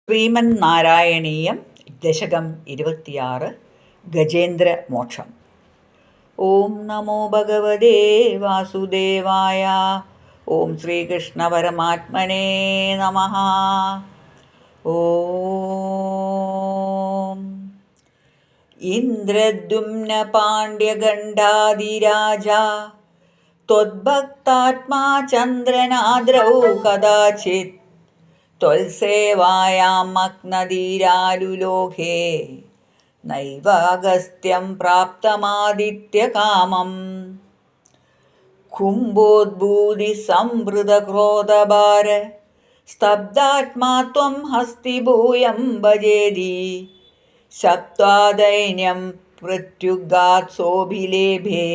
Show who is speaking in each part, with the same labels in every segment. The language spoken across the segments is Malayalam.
Speaker 1: ശ്രീമൻ നാരായണീയം ദശകം 26 ഗജേന്ദ്രമോക്ഷം. ഓം നമോ ഭഗവതേ വാസുദേവായ. ഓം ശ്രീകൃഷ്ണ പരമാത്മനേ നമഃ. ഓം ഇന്ദ്രദ്യുമ്ന പാണ്ഡ്യഗണ്ഡാധിരാജ ത്വദ്ഭക്താത്മാ ചന്ദ്രനാദ്രൗ കദാചിത് ത്വൽസേവായാം മഗ്നധീരാലുലോകേ നൈവാഗസ്ത്യം പ്രാപ്തമാദിത്യകാമം കുംഭോദ്ഭൂതി സംവൃതക്രോധഭാര സ്തബ്ധാത്മാ ത്വം ഹസ്തിഭൂയം ഭജേതി ശബ്ദാദൈന്യം പ്രത്യുഗാത് സോഭിലേഭേ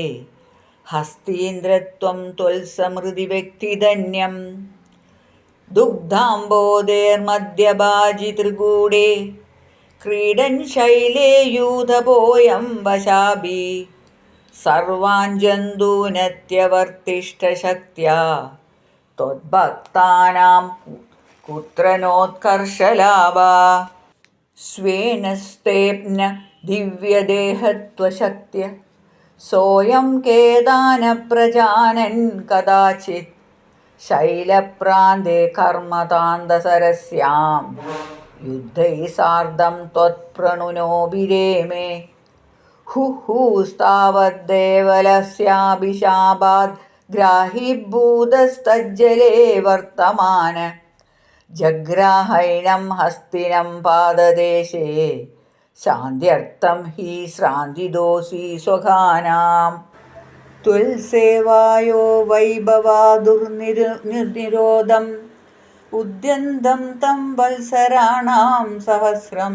Speaker 1: ഹസ്തീന്ദ്രത്വം ത്വൽസമൃതി വ്യക്തിധന്യം ദുഗ്ധാംബോധേർമധ്യഭാജിതൃഗൂഢേ ക്രീഡൻ ശൈലേ യൂഥപോയം വശാഭി സർവാൻ ജന്തൂനത്യവർത്തിഷ്ഠശക്ത്യാ ത്വദ്ഭക്താനാം കുത്രനോത്കർഷലാഭ സ്വേന സ്തേപ്ന ദിവ്യദേഹത്വശക്ത്യ സോയം കേദാന പ്രജാനൻ കദാചിത് ശൈലപ്രാന്തേ കർമ്മതാന്തസരസ്യാം യുദ്ധൈ സാർദ്ധം ത്വത്പ്രണുനോഭിരേമേ ഹുഹുസ്താവദ്ദേവലസ്യാഭിശാപാദ് ഗ്രാഹീഭൂതസ്തജ്ജലേ വർത്തമാന ജഗ്രാഹൈനം ഹസ്തിനം പാദദേശേ ശാന്ത്യർത്ഥം ഹി ശ്രാന്തിദോഷി സ്വഘാനാം ത്വൽസേവായോ വൈഭവാദുർനിരോധം ഉദ്യന്തം തം വത്സരാണാം സഹസ്രം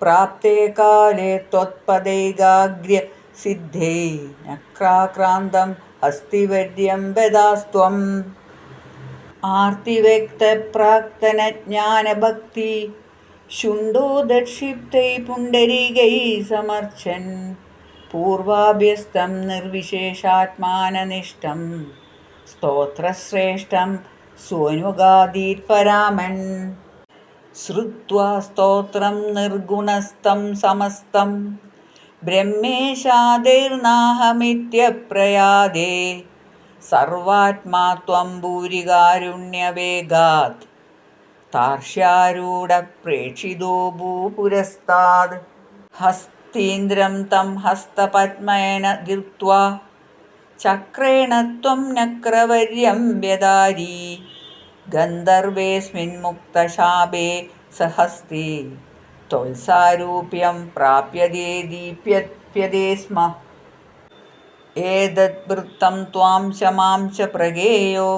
Speaker 1: പ്രാപ്തേ കാലേ ത്വത്പദൈകാഗ്ര്യ സിദ്ധേ നക്രാക്രാന്തം ഹസ്തിവര്യം വദാസ്ത്വം ആർത്തിവ്യക്തപ്രാക്തനജ്ഞാനഭക്തി ശുണ്ഡോദക്ഷിപ്തൈ പുണ്ഡരീകൈ സമർച്ചൻ പൂർവാഭ്യസ്തം നിർവിശേഷാത്മാനനിഷ്ടം സ്തോത്രശ്രേഷ്ഠം സ്വനുഗാദീത്പരാമൻ ശ്രുത്വാ സ്തോത്രം നിർഗുണസ്തം സമസ്തം ബ്രഹ്മേശാദൈർനാഹമിത്യപ്രയാദേ സർവാത്മാ ത്വം ഭൂരികാരുണ്യവേഗാത് താർഷ്യാരൂഢപ്രേക്ഷിതോ ഭൂപുരസ്താദ് ഹസ്തീന്ദ്രം തം ഹസ്തപദ്മേന ധൃത്വാ ചക്രേണ ത്വം നക്രവര്യം വ്യധാരി ഗന്ധർവേസ്മിൻമുക്തശാപേ സഹസ്തി ത്വൽസാരൂപ്യം പ്രാപ്യതേ ദീപ്യതേ സ്മ ഏതദ് വൃത്തം ത്വാം ശമാം ച പ്രഗേയോ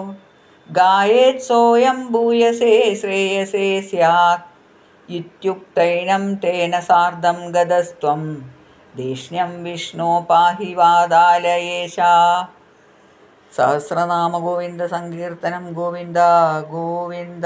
Speaker 1: ഗായേത് സോയം ഭൂയസേ ശ്രേയസേ സ്യാത് ഇത്യുക്തൈനം തേന സാർദ്ധം ഗതസ്ത്വം ദേഷ്ണ്യം വിഷ്ണോ പാഹി വാതാലയേശ. സഹസ്രനാമ ഗോവിന്ദ സങ്കീർത്തനം. ഗോവിന്ദ ഗോവിന്ദ.